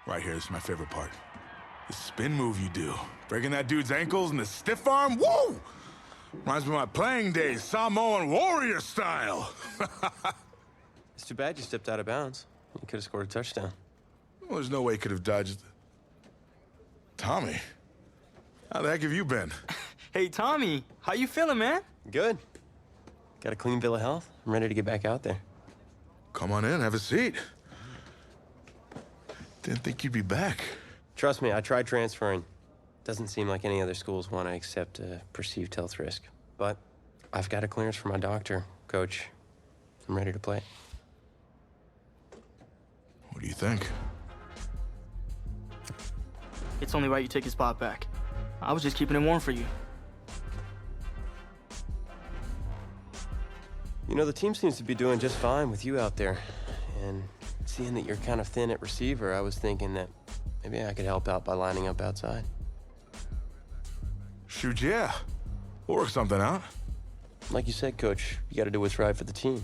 Right here, this is my favorite part. The spin move you do. Breaking that dude's ankles and the stiff arm, woo! Reminds me of my playing days, Samoan warrior style. It's too bad you stepped out of bounds. You could have scored a touchdown. Well, there's no way he could have dodged. Tommy, how the heck have you been? Hey, Tommy, how you feeling, man? Good. Got a clean bill of health. I'm ready to get back out there. Come on in, have a seat. Didn't think you'd be back. Trust me, I tried transferring. Doesn't seem like any other schools want to accept a perceived health risk. But I've got a clearance from my doctor, Coach. I'm ready to play. What do you think? It's only right you take his spot back. I was just keeping it warm for you. You know, the team seems to be doing just fine with you out there. And seeing that you're kind of thin at receiver, I was thinking that maybe I could help out by lining up outside. Shoot, yeah. We'll work something out. Like you said, Coach, you got to do what's right for the team.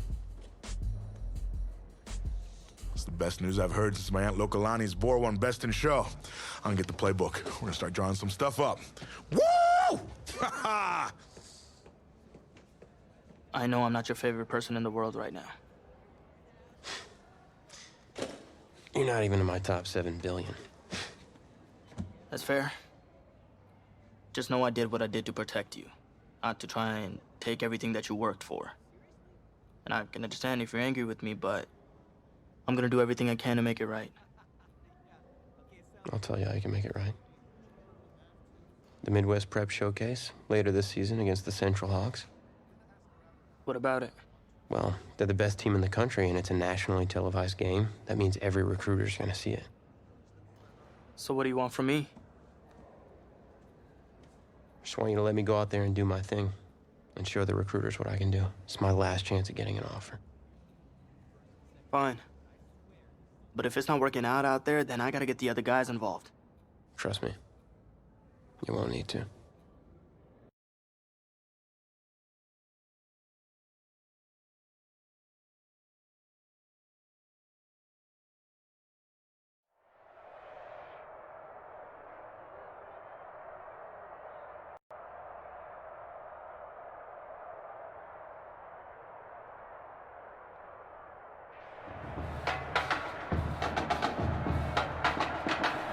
It's the best news I've heard since my Aunt Lokalani's Boar won Best in Show. I'm gonna get the playbook. We're gonna start drawing some stuff up. Woo! Ha I know I'm not your favorite person in the world right now. You're not even in my top 7 billion. That's fair. Just know I did what I did to protect you, not to try and take everything that you worked for. And I can understand if you're angry with me, but I'm gonna do everything I can to make it right. I'll tell you how you can make it right. The Midwest Prep Showcase, later this season against the Central Hawks. What about it? Well, they're the best team in the country, and it's a nationally televised game. That means every recruiter's gonna see it. So what do you want from me? Just want you to let me go out there and do my thing and show the recruiters what I can do. It's my last chance at getting an offer. Fine. But if it's not working out there, then I gotta get the other guys involved. Trust me, you won't need to.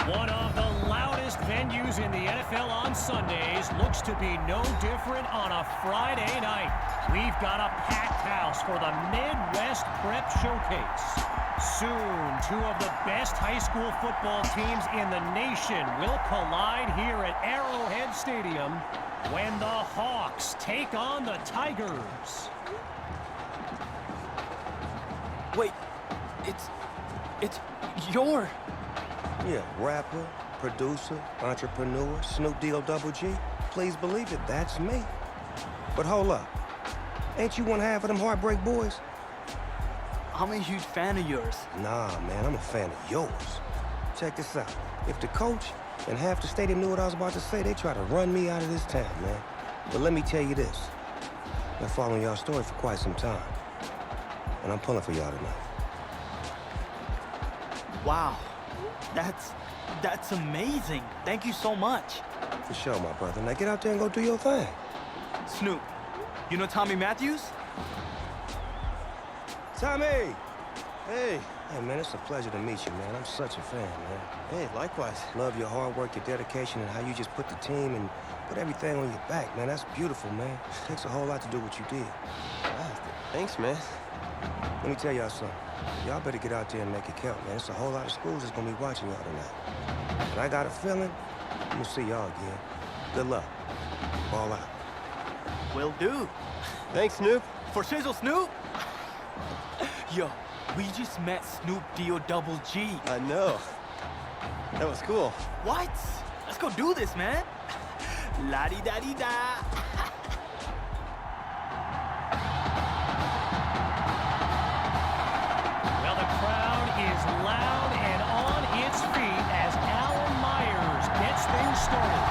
One of the loudest venues in the NFL on Sundays looks to be no different on a Friday night. We've got a packed house for the Midwest Prep Showcase. Soon, 2 of the best high school football teams in the nation will collide here at Arrowhead Stadium when the Hawks take on the Tigers. Wait, it's your... Yeah, rapper, producer, entrepreneur, Snoop D-O double G. Please believe it, that's me. But hold up. Ain't you one half of them Heartbreak Boys? I'm a huge fan of yours. Nah, man, I'm a fan of yours. Check this out. If the coach and half the stadium knew what I was about to say, they try to run me out of this town, man. But let me tell you this. Been following y'all's story for quite some time. And I'm pulling for y'all tonight. Wow. That's amazing. Thank you so much. For sure, my brother. Now get out there and go do your thing. Snoop, you know Tommy Matthews? Tommy! Hey, man, it's a pleasure to meet you, man. I'm such a fan, man. Hey, likewise. Love your hard work, your dedication, and how you just put the team and put everything on your back, man. That's beautiful, man. It takes a whole lot to do what you did. Thanks, man. Let me tell y'all something. Y'all better get out there and make it count, man. It's a whole lot of schools that's gonna be watching y'all tonight. And I got a feeling I'm gonna see y'all again. Good luck. Ball out. Will do. Thanks, Snoop. For Shizzle Snoop? Yo, we just met Snoop D-O double G. I know. That was cool. What? Let's go do this, man. La-di-da-di-da. Well, the crowd is loud and on its feet as Alan Myers gets things started.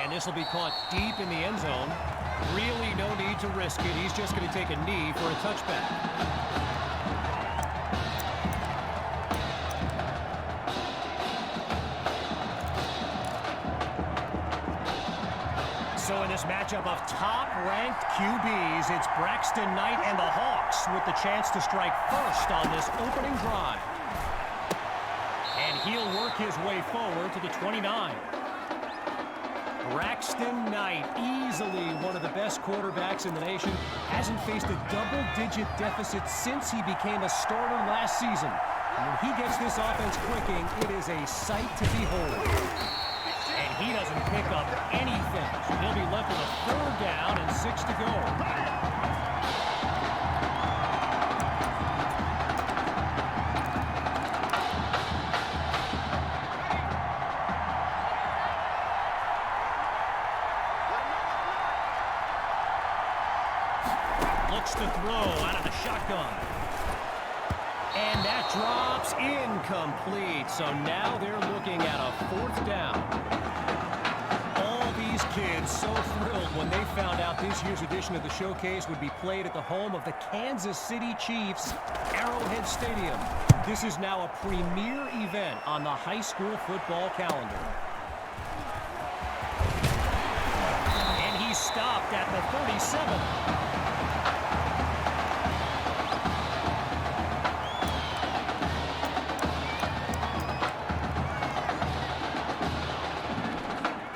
And this will be caught deep in the end zone. Really no need to risk it. He's just going to take a knee for a touchback. So in this matchup of top-ranked QBs, it's Braxton Knight and the Hawks with the chance to strike first on this opening drive. And he'll work his way forward to the 29. Braxton Knight, easily one of the best quarterbacks in the nation, hasn't faced a double-digit deficit since he became a starter last season. And when he gets this offense clicking, it is a sight to behold. And he doesn't pick up anything. He'll be left with a 3rd down and 6 to go. Looks to throw out of the shotgun. And that drops incomplete. So now they're looking at a 4th down. All these kids so thrilled when they found out this year's edition of the showcase would be played at the home of the Kansas City Chiefs, Arrowhead Stadium. This is now a premier event on the high school football calendar. And he's stopped at the 37.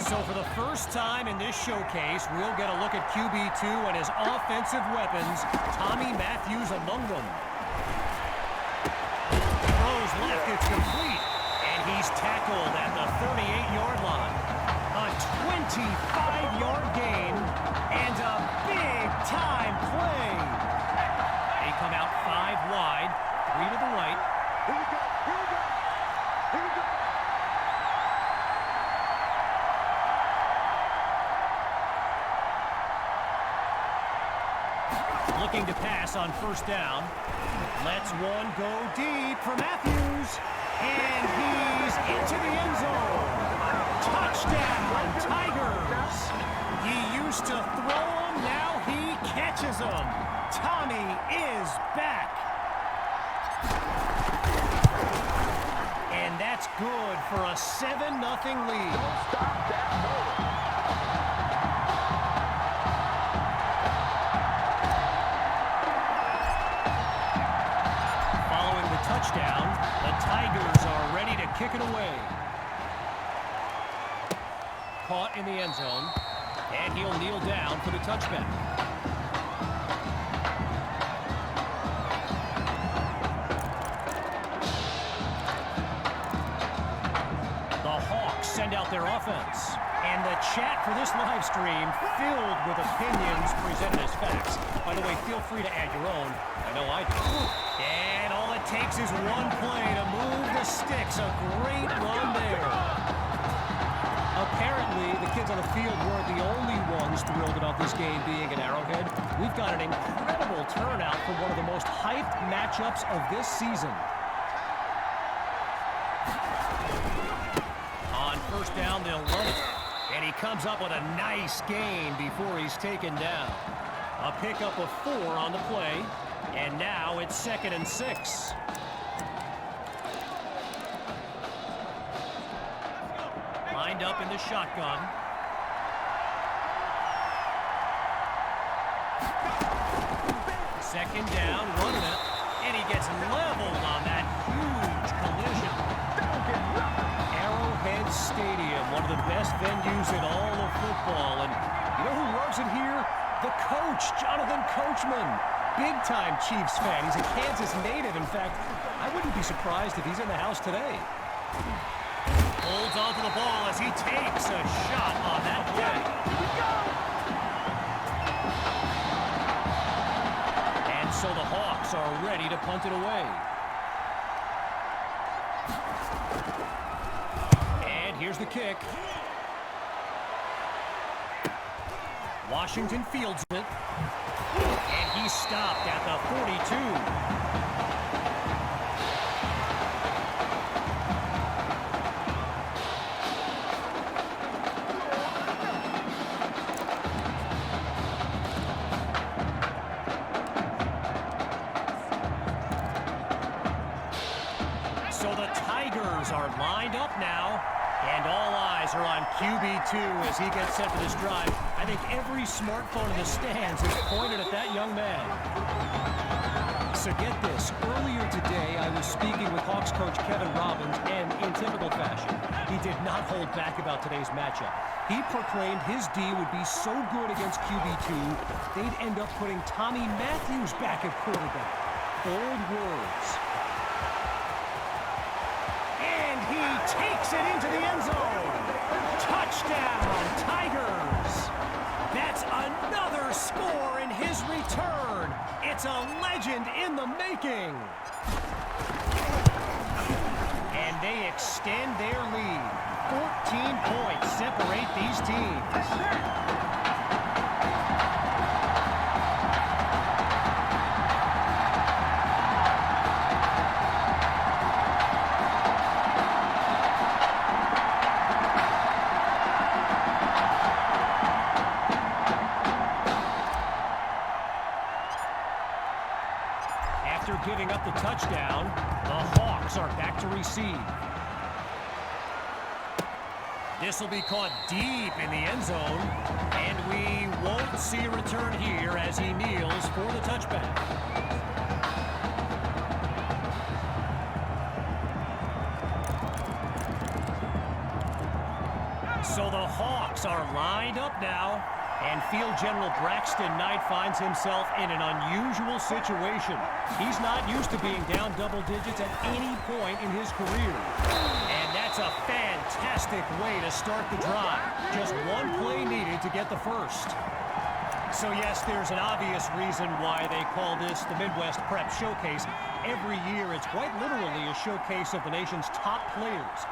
So for the first time in this showcase, we'll get a look at QB2 and his offensive weapons, Tommy Matthews among them. Throws left, it's complete, and he's tackled at the 38-yard line. A 25-yard gain and a big-time play. They come out 5 wide, 3 to the right. Here we go, here we go, here we go. Looking to pass on 1st down. Lets one go deep for Matthews. And he's into the end zone. Touchdown, Tigers. He used to throw them, now he catches them. Tommy is back. And that's good for a 7-0 lead. Don't stop that motor. Touchdown. The Tigers are ready to kick it away. Caught in the end zone. And he'll kneel down for the touchback. The Hawks send out their offense. And the chat for this live stream filled with opinions presented as facts. By the way, feel free to add your own. I know I do. And all it takes is one play to move the sticks. A great run there. Apparently, the kids on the field weren't the only ones thrilled about this game being at Arrowhead. We've got an incredible turnout for one of the most hyped matchups of this season. On 1st down, they'll run it. And he comes up with a nice gain before he's taken down. A pickup of 4 on the play. And now it's 2nd and 6. Lined up in the shotgun. Second down, running it. And he gets leveled on that huge collision. Arrowhead Stadium, one of the best venues in all of football. And you know who loves it here? The coach, Jonathan Coachman. Big-time Chiefs fan. He's a Kansas native. In fact, I wouldn't be surprised if he's in the house today. Holds onto the ball as he takes a shot on that play. And so the Hawks are ready to punt it away. And here's the kick. Washington fields it. And he's stopped at the 42. Tigers are lined up now, and all eyes are on QB2 as he gets set for this drive. I think every smartphone in the stands is pointed at that young man. So get this, earlier today I was speaking with Hawks coach Kevin Robbins, and in typical fashion, he did not hold back about today's matchup. He proclaimed his D would be so good against QB2, they'd end up putting Tommy Matthews back at quarterback. Bold words. And he takes it into the end zone. Touchdown, Tigers. That's another score in his return. It's a legend in the making. And they extend their lead. 14 points separate these teams. After giving up the touchdown, the Hawks are back to receive. This will be caught deep in the end zone, and we won't see a return here as he kneels for the touchback. So the Hawks are lined up now, and field general Braxton Knight finds himself in an unusual situation. He's not used to being down double digits at any point in his career. And that's a fantastic way to start the drive. Just one play needed to get the first. So yes, there's an obvious reason why they call this the Midwest Prep Showcase. Every year, it's quite literally a showcase of the nation's top players.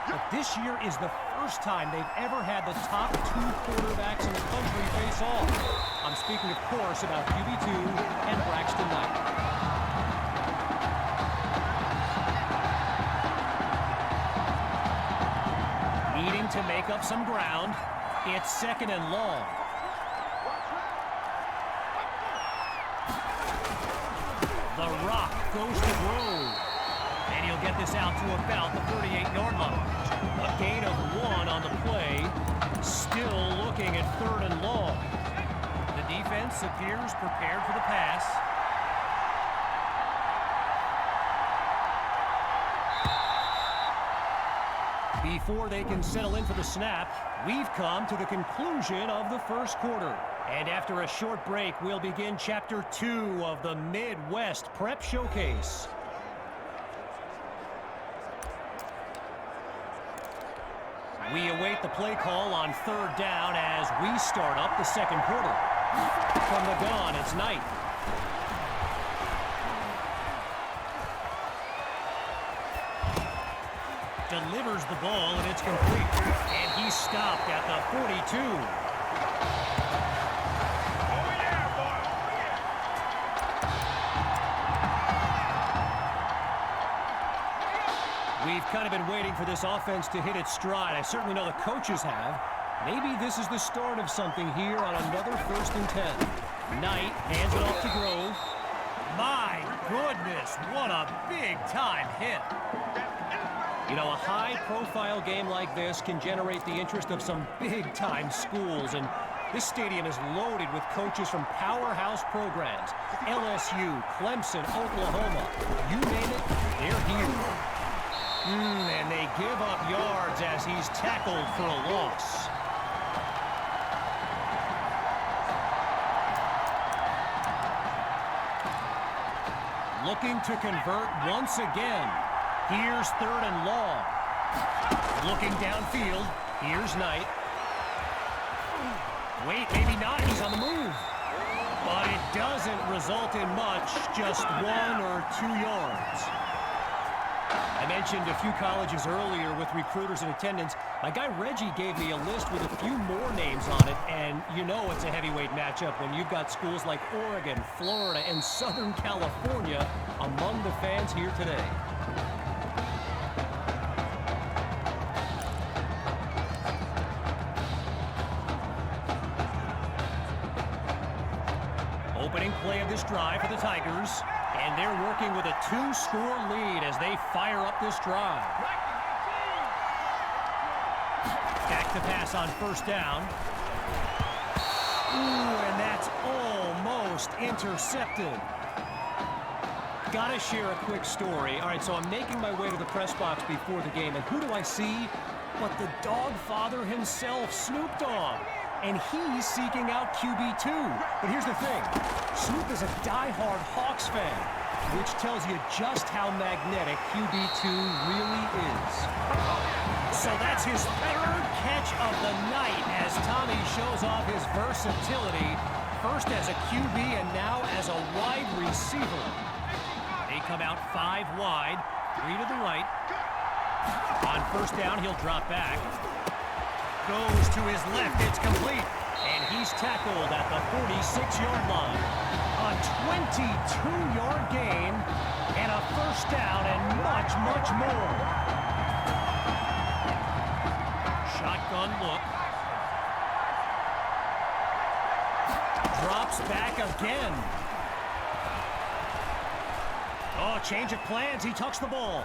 But this year is the first time they've ever had the top two quarterbacks in the country face off. I'm speaking, of course, about QB2 and Braxton Knight. Needing to make up some ground. It's second and long. The Rock goes to Grove. And he'll get this out to about the 38-yard line. A gain of 1 on the play. Still looking at third and long. The defense appears prepared for the pass. Before they can settle in for the snap, we've come to the conclusion of the first quarter. And after a short break, we'll begin Chapter 2 of the Midwest Prep Showcase. We await the play call on third down as we start up the second quarter. From the gun, it's Knight. Delivers the ball, and it's complete. And he's stopped at the 42. We've kind of been waiting for this offense to hit its stride. I certainly know the coaches have. Maybe this is the start of something here on another 1st and 10. Knight hands it off to Grove. My goodness, what a big-time hit. You know, a high-profile game like this can generate the interest of some big-time schools, and this stadium is loaded with coaches from powerhouse programs. LSU, Clemson, Oklahoma, you name it, they're here. And they give up yards as he's tackled for a loss. Looking to convert once again. Here's third and long. Looking downfield. Here's Knight. Wait, maybe not. He's on the move. But it doesn't result in much. Just 1 or 2 yards. I mentioned a few colleges earlier with recruiters in attendance. My guy Reggie gave me a list with a few more names on it, and you know it's a heavyweight matchup when you've got schools like Oregon, Florida, and Southern California among the fans here today. Opening play of this drive for the Tigers. And they're working with a 2-score lead as they fire up this drive. Back to pass on first down. Ooh, and that's almost intercepted. Gotta share a quick story. All right, so I'm making my way to the press box before the game, and who do I see but the dog father himself, Snoop Dogg. And he's seeking out QB2. But here's the thing. Snoop is a diehard Hawks fan, which tells you just how magnetic QB2 really is. So that's his third catch of the night as Tommy shows off his versatility, first as a QB and now as a wide receiver. They come out 5 wide, 3 to the right. On first down, he'll drop back. Goes to his left, it's complete. And he's tackled at the 46-yard line. A 22-yard gain and a first down and much, much more. Shotgun look. Drops back again. Oh, change of plans. He tucks the ball.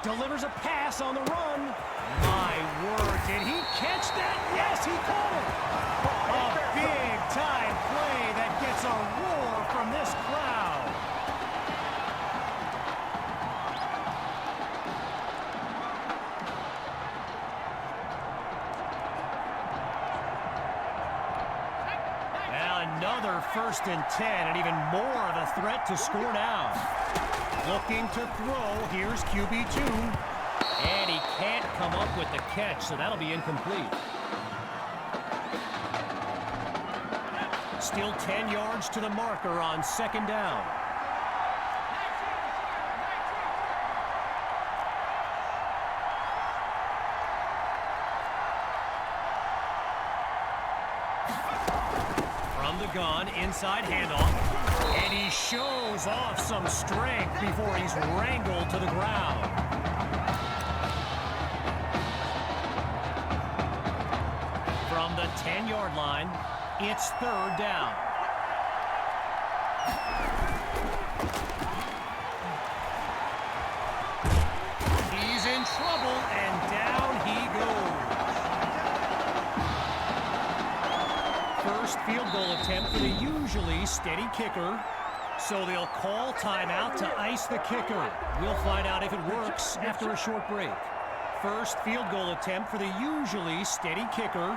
Delivers a pass on the run. My word, did he catch that? Yes, he caught it. A big-time play that gets a roar from this crowd. Now another 1st and 10, and even more of a threat to score now. Looking to throw, here's QB2. And he can't come up with the catch, so that'll be incomplete. Still 10 yards to the marker on 2nd down. From the gun, inside handoff. And he shows off some strength before he's wrangled to the ground. From the 10-yard line, it's 3rd down. He's in trouble, and down he goes. First field goal attempt for the usually steady kicker. So they'll call timeout to ice the kicker. We'll find out if it works after a short break. First field goal attempt for the usually steady kicker.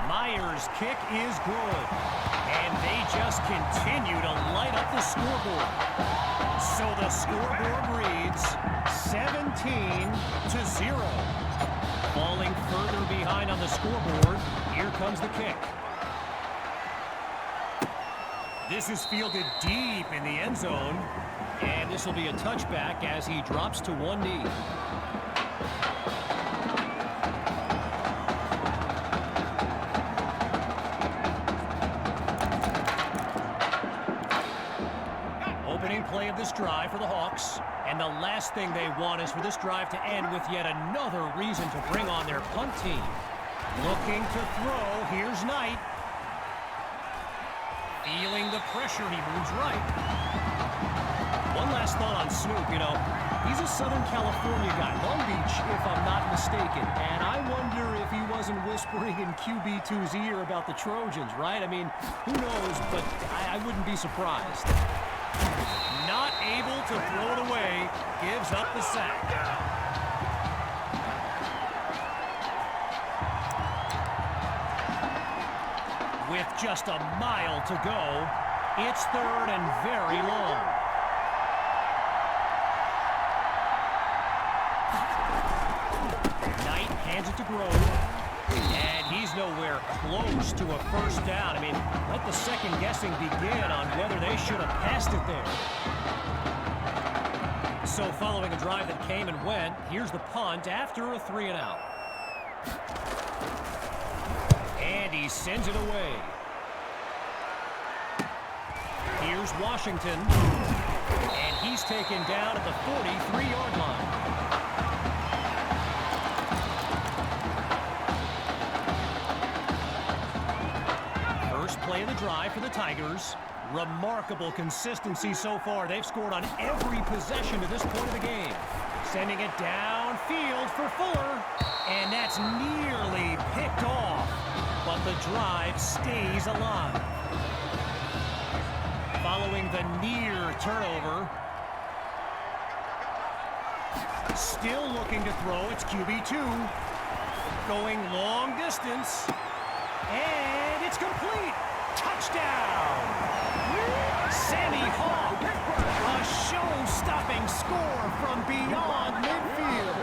Myers' kick is good. And they just continue to light up the scoreboard. So the scoreboard reads 17-0. Falling further behind on the scoreboard, here comes the kick. This is fielded deep in the end zone, and this will be a touchback as he drops to one knee. Play of this drive for the Hawks, and the last thing they want is for this drive to end with yet another reason to bring on their punt team. Looking to throw, here's Knight. Feeling the pressure, he moves right. One last thought on Snoop, you know, he's a Southern California guy, Long Beach, if I'm not mistaken, and I wonder if he wasn't whispering in QB2's ear about the Trojans, right? I mean, who knows, but I wouldn't be surprised. Not able to throw it away, gives up the sack. With just a mile to go, it's 3rd and very long. Knight hands it to Grove. And he's nowhere close to a first down. I mean, let the second guessing begin on whether they should have passed it there. So following a drive that came and went, here's the punt after a 3-and-out. And he sends it away. Here's Washington. And he's taken down at the 43-yard line. play of the drive for the Tigers. Remarkable consistency so far. They've scored on every possession to this point of the game. Sending it downfield for Fuller, and that's nearly picked off. But the drive stays alive. Following the near turnover. Still looking to throw. It's QB2. Going long distance. And it's complete. Touchdown. Sammy Hawk. A show-stopping score from beyond midfield.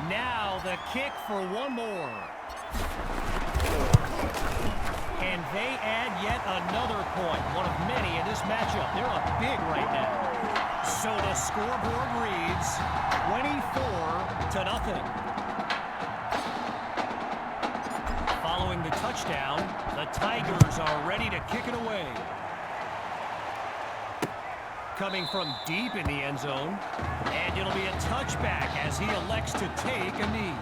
Now the kick for one more. And they add yet another point. One of many in this matchup. They're up big right now. So the scoreboard reads 24-0. Following the touchdown, the Tigers are ready to kick it away. Coming from deep in the end zone, and it'll be a touchback as he elects to take a knee.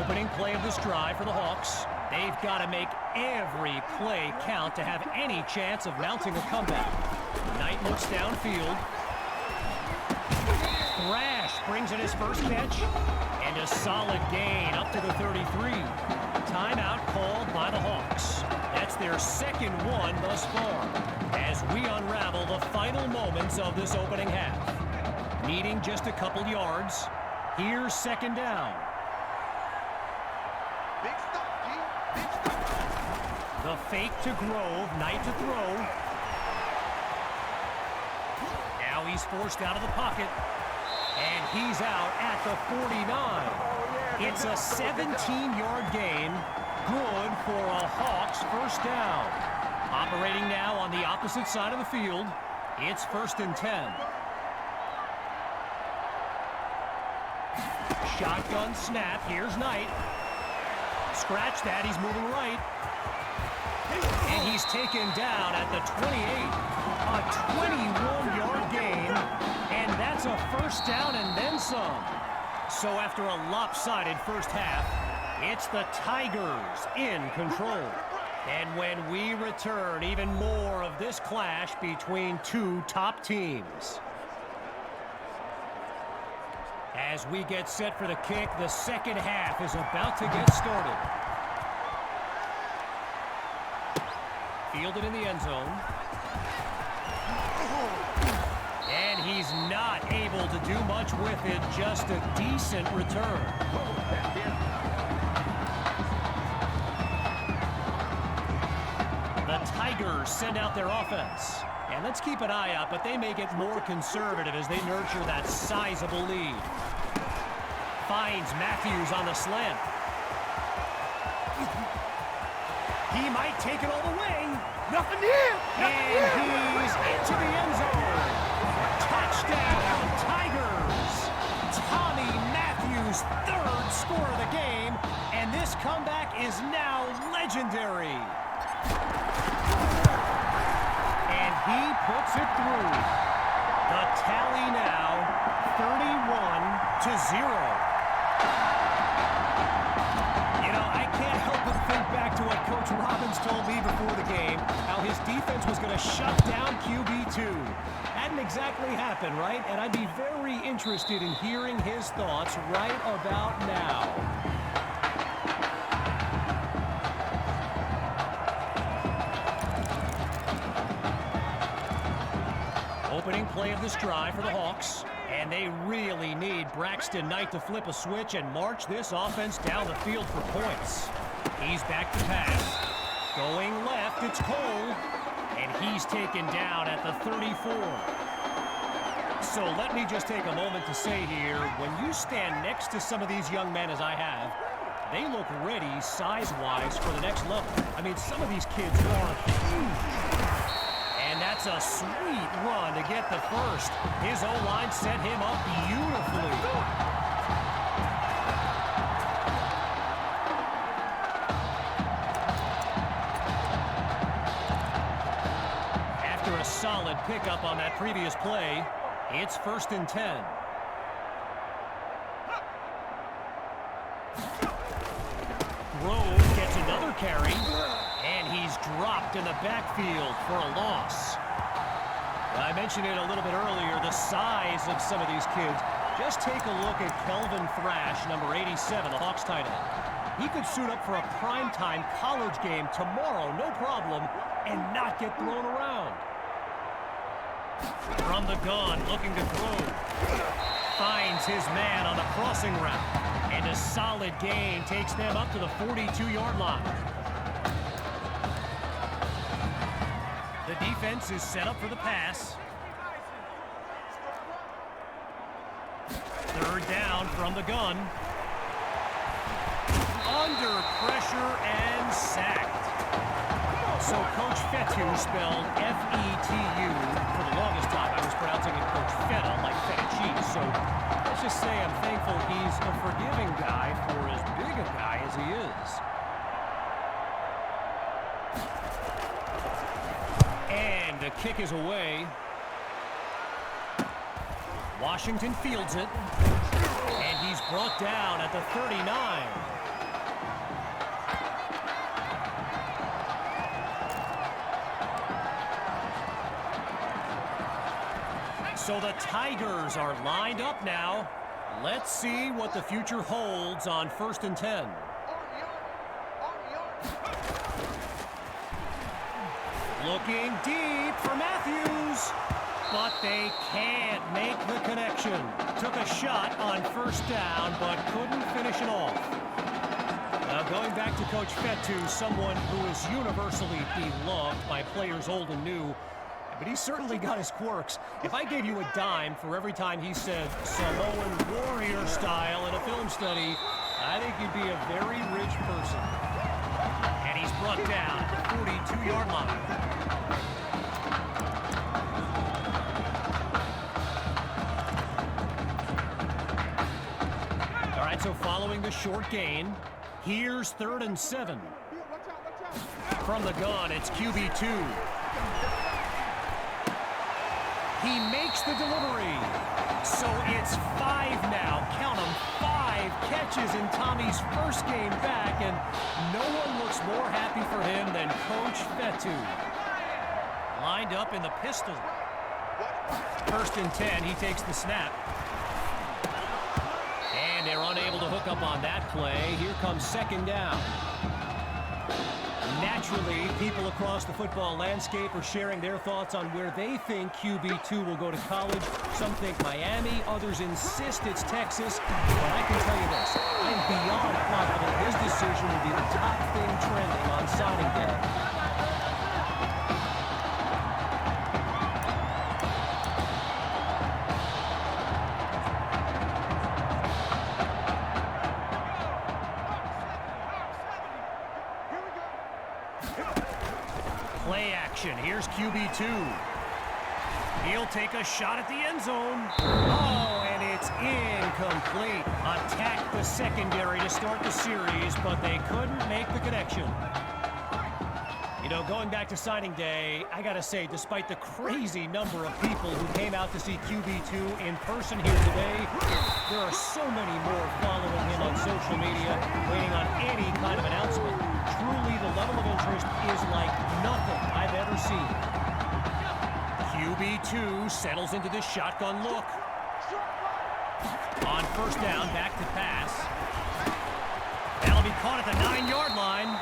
Opening play of this drive for the Hawks. They've got to make every play count to have any chance of mounting a comeback. Knight looks downfield. Thrash brings in his first catch. And a solid gain up to the 33. Timeout called by the Hawks. That's their second one thus far. As we unravel the final moments of this opening half. Needing just a couple yards. Here's second down. The fake to Grove, Knight to throw. Now he's forced out of the pocket. And he's out at the 49. It's a 17-yard gain. Good for a Hawks first down. Operating now on the opposite side of the field. It's 1st and 10. Shotgun snap. Here's Knight. Scratch that. He's moving right. And he's taken down at the 28. A 21-yard gain. And that's a first down and then some. So after a lopsided first half, it's the Tigers in control. And when we return, even more of this clash between two top teams. As we get set for the kick, the second half is about to get started. Fielded in the end zone. And he's not able to do much with it, just a decent return. The Tigers send out their offense. And let's keep an eye out, but they may get more conservative as they nurture that sizable lead. Finds Matthews on the slant. He might take it all the way. Nothing here. And he's into the end zone. Touchdown, Tigers. Tommy Matthews' third score of the game. And this comeback is now legendary. And he puts it through. The tally now 31-0. You know, I can't help but think back to what Coach Robbins told me before the game, how his defense was going to shut down QB2. Hadn't exactly happened, right? And I'd be very interested in hearing his thoughts right about now. Opening play of this drive for the Hawks. And they really need Braxton Knight to flip a switch and march this offense down the field for points. He's back to pass. Going left, it's Cole. And he's taken down at the 34. So let me just take a moment to say here, when you stand next to some of these young men as I have, they look ready size-wise for the next level. I mean, some of these kids are huge. And that's a sweet run to get the first. His O-line set him up beautifully. After a solid pickup on that previous play, it's 1st and 10. Grove gets another carry, and he's dropped in the backfield for a loss. I mentioned it a little bit earlier, the size of some of these kids. Just take a look at Kelvin Thrash, number 87, the Hawks tight end. He could suit up for a primetime college game tomorrow, no problem, and not get thrown around. From the gun, looking to throw. Finds his man on the crossing route. And a solid gain takes them up to the 42-yard line. The defense is set up for the pass. Third down from the gun. Under pressure and sacked. So Coach Fetu, spelled F-E-T-U. For the longest time, I was pronouncing it Coach Feta, like feta cheese. So let's just say I'm thankful he's a forgiving guy for as big a guy as he is. And the kick is away. Washington fields it. And he's brought down at the 39. So the Tigers are lined up now. Let's see what the future holds on 1st and 10. Looking deep for Matthews, but they can't make the connection. Took a shot on 1st down, but couldn't finish it off. Now going back to Coach Fetu, someone who is universally beloved by players old and new, but he's certainly got his quirks. If I gave you a dime for every time he said Samoan warrior style in a film study, I think you'd be a very rich person. And he's brought down at the 42-yard line. All right, so following the short gain, here's 3rd and 7. From the gun, it's QB2. He makes the delivery. So it's 5 now. Count them, 5 catches in Tommy's first game back, and no one looks more happy for him than Coach Fetu. Lined up in the pistol. 1st and 10, he takes the snap. And they're unable to hook up on that play. Here comes 2nd down. Naturally, people across the football landscape are sharing their thoughts on where they think QB2 will go to college. Some think Miami, others insist it's Texas. But I can tell you this, I'm beyond confident his decision will be the top thing trending on signing day. Play action. Here's QB2. He'll take a shot at the end zone. Oh, and it's incomplete. Attacked the secondary to start the series, but they couldn't make the connection. You know, going back to signing day, I gotta say, despite the crazy number of people who came out to see QB2 in person here today, there are so many more following him on social media, waiting on any kind of announcement. Truly, the level of interest is like nothing I've ever seen. QB2 settles into this shotgun look. On 1st down, back to pass. That'll be caught at the 9-yard line.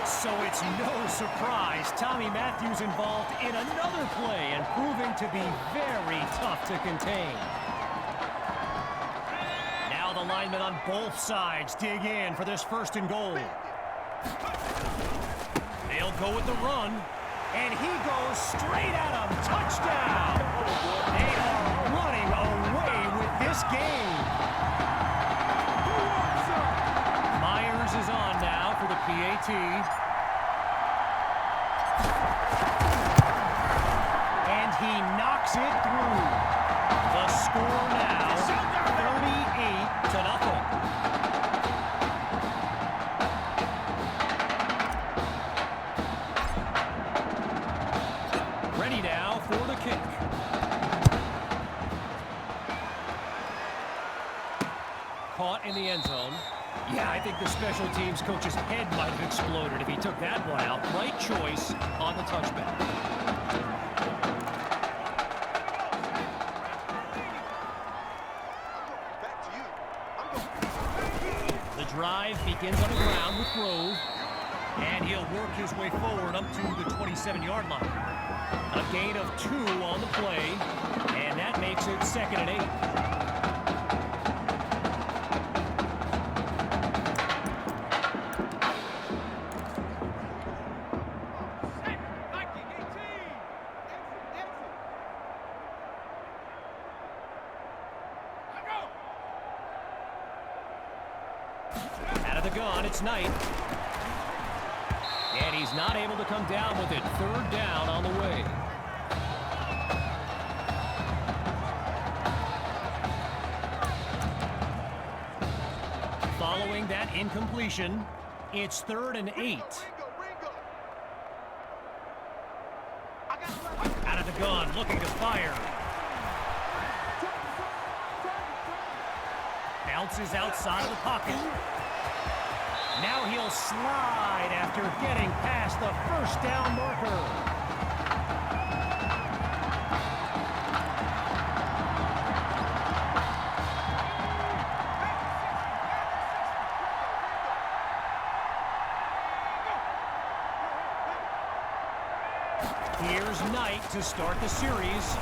So it's no surprise Tommy Matthews involved in another play and proving to be very tough to contain. Now the linemen on both sides dig in for this 1st and goal. They'll go with the run, and he goes straight at him. Touchdown! They are running away with this game. Myers is on now for the PAT. And he knocks it through. The score now, 38-0. Ready now for the kick. Caught in the end zone. Yeah, I think the special teams coach's head might have exploded if he took that one out. Right choice on the touchback. The drive begins on the ground with Grove. And he'll work his way forward up to the 27-yard line. A gain of 2 on the play, and that makes it 2nd and 8. Out of the gun, it's Knight. And he's not able to come down with it. 3rd down on the way. Following that incompletion, it's 3rd and 8. Out of the gun, looking to fire. Bounces outside of the pocket. Now he'll slide after getting past the 1st down marker. Here's Knight to start the series.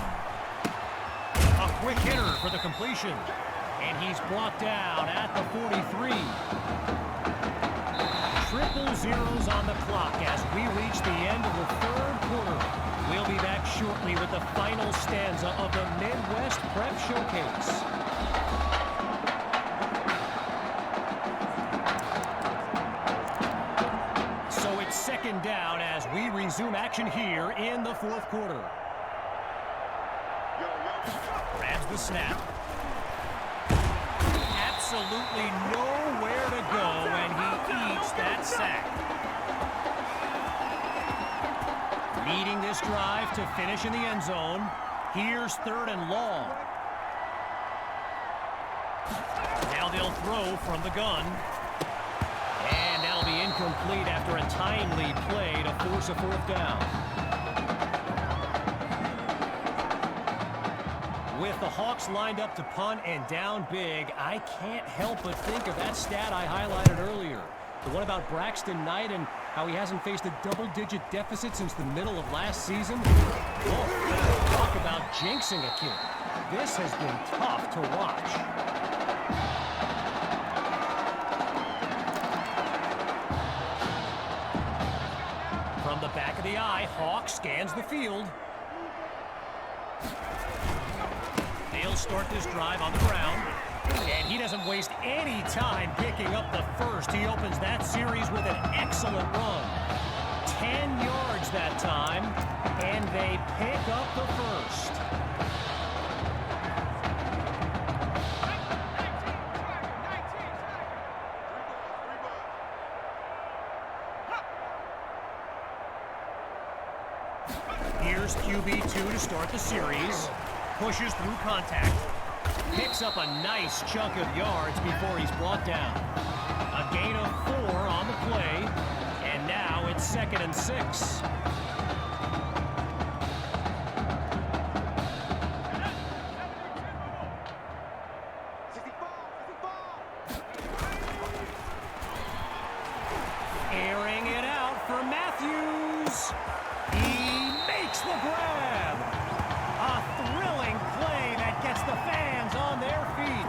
A quick hitter for the completion. And he's brought down at the 43. Triple zeros on the clock as we reach the end of the 3rd quarter. We'll be back shortly with the final stanza of the Midwest Prep Showcase. So it's 2nd down as we resume action here in the 4th quarter. Grabs the snap. Absolutely nowhere to go, and he eats that sack. Leading this drive to finish in the end zone. Here's 3rd and long. Now they'll throw from the gun. And that'll be incomplete after a timely play to force a 4th down. With the Hawks lined up to punt and down big, I can't help but think of that stat I highlighted earlier. The one about Braxton Knight and how he hasn't faced a double-digit deficit since the middle of last season. Oh, talk about jinxing a kid. This has been tough to watch. From the back of the eye, Hawk scans the field. They'll start this drive on the ground. And he doesn't waste any time picking up the 1st. He opens that series with an excellent run. 10 yards that time, and they pick up the 1st. Here's QB2 to start the series. Pushes through contact. Picks up a nice chunk of yards before he's brought down. A gain of 4 on the play. And now it's 2nd and 6. Airing it out for Matthews. He makes the grab. A thrilling play that gets the fans on their feet.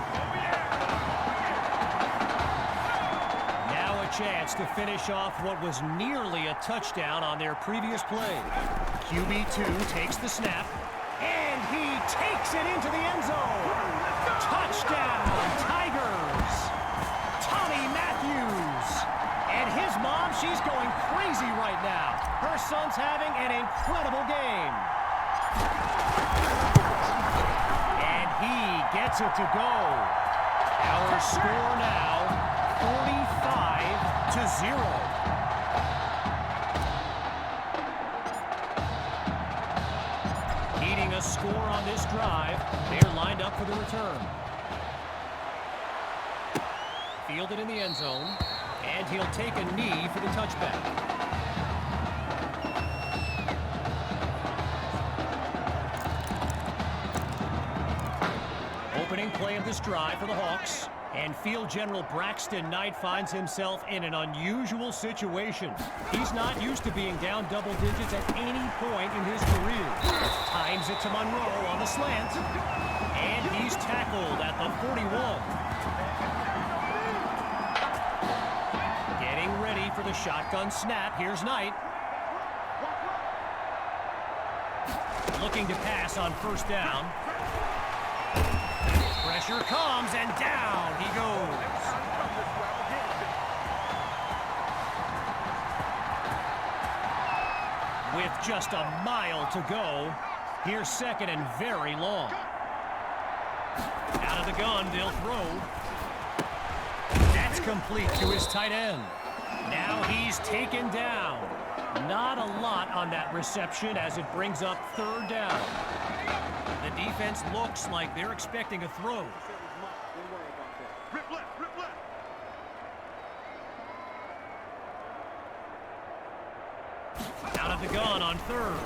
Now a chance to finish off what was nearly a touchdown on their previous play. QB2 takes the snap, and he takes it into the end zone. Touchdown, Tigers! Tommy Matthews! And his mom, she's going crazy right now. Her son's having an incredible game. And he gets it to go. Our score now, 45-0. Needing a score on this drive, they're lined up for the return. Fielded in the end zone. And he'll take a knee for the touchback. Opening play of this drive for the Hawks. And field general Braxton Knight finds himself in an unusual situation. He's not used to being down double digits at any point in his career. Times it to Monroe on the slant. And he's tackled at the 41. Getting ready for the shotgun snap. Here's Knight. Looking to pass on first down. Pressure comes, and down he goes. With just a mile to go, here's second and very long. Out of the gun, they'll throw. That's complete to his tight end. Now he's taken down. Not a lot on that reception as it brings up third down. The defense looks like they're expecting a throw. Out of the gun on third.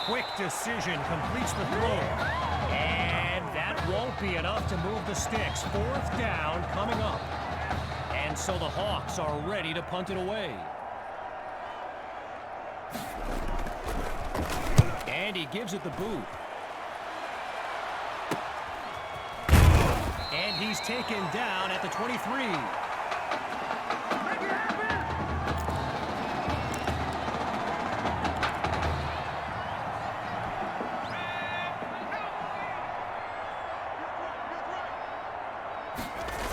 Quick decision completes the throw. And that won't be enough to move the sticks. Fourth down coming up. And so the Hawks are ready to punt it away. And he gives it the boot. And he's taken down at the 23.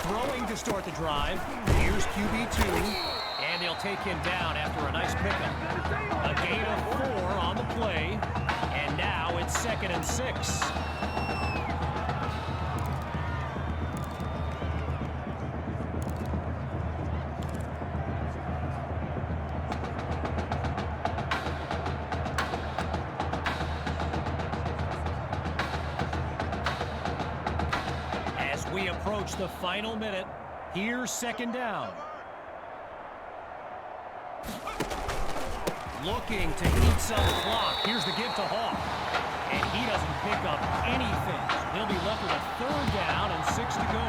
Throwing to start the drive. Here's QB2. And they'll take him down after a nice pickup. A gain of 4 on the play. And now it's 2nd and 6. As we approach the final minute, here's 2nd down. Looking to eat some clock. Here's the give to Hawk. And he doesn't pick up anything. He'll be left with a 3rd down and 6 to go.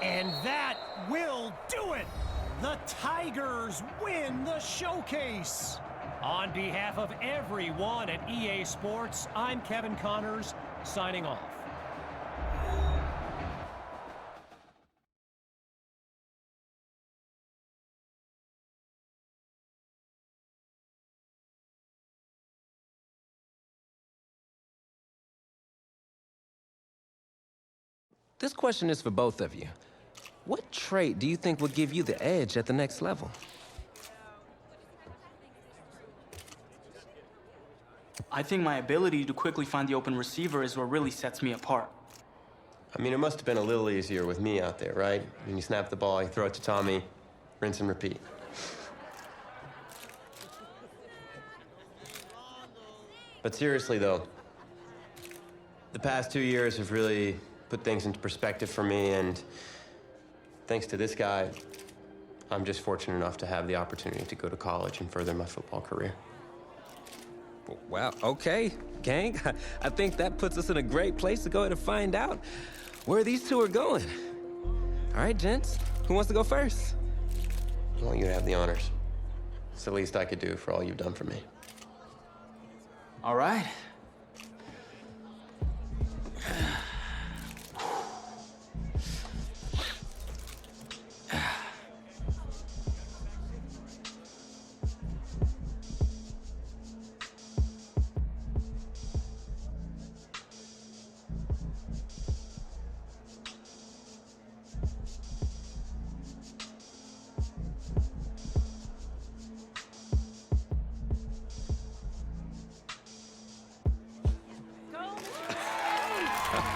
And that will do it. The Tigers win the showcase. On behalf of everyone at EA Sports, I'm Kevin Connors, signing off. This question is for both of you. What trait do you think will give you the edge at the next level? I think my ability to quickly find the open receiver is what really sets me apart. I mean, it must have been a little easier with me out there, right? When you snap the ball, you throw it to Tommy, rinse and repeat. But seriously, though, the past 2 years have really put things into perspective for me, and thanks to this guy, I'm just fortunate enough to have the opportunity to go to college and further my football career. Well, okay, gang. I think that puts us in a great place to go ahead and find out where these two are going. All right, gents, who wants to go first? I want you to have the honors. It's the least I could do for all you've done for me. All right.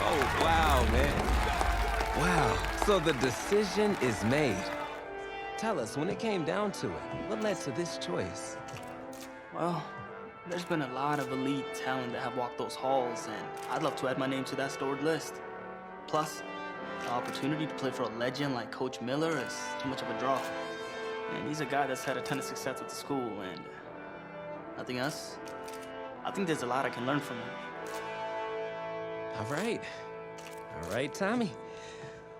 Oh, wow, man. Wow. So the decision is made. Tell us, when it came down to it, what led to this choice? Well, there's been a lot of elite talent that have walked those halls, and I'd love to add my name to that storied list. Plus, the opportunity to play for a legend like Coach Miller is too much of a draw. And he's a guy that's had a ton of success at the school, and nothing else. I think there's a lot I can learn from him. All right. All right, Tommy.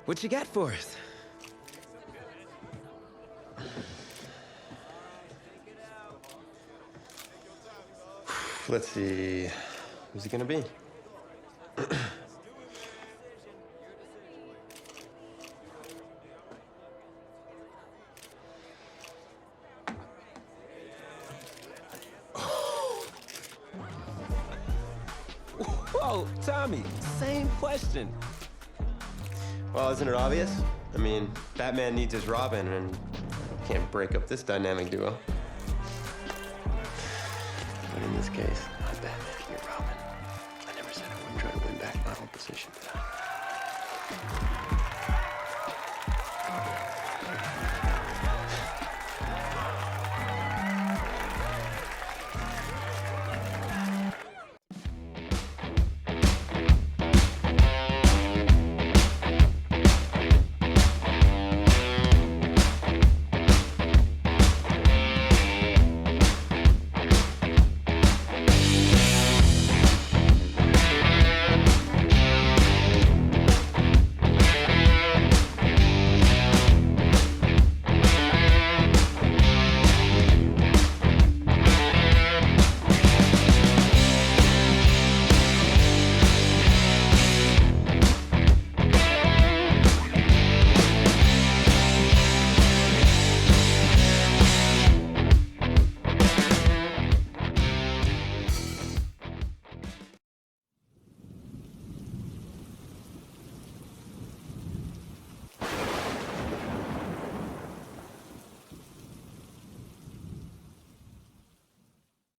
What you got for us? Let's see. Who's he gonna be? Whoa, Tommy, same question. Well, isn't it obvious? I mean, Batman needs his Robin, and can't break up this dynamic duo. But in this case, I'm Batman, you're Robin. I never said I wouldn't try to win back my own position.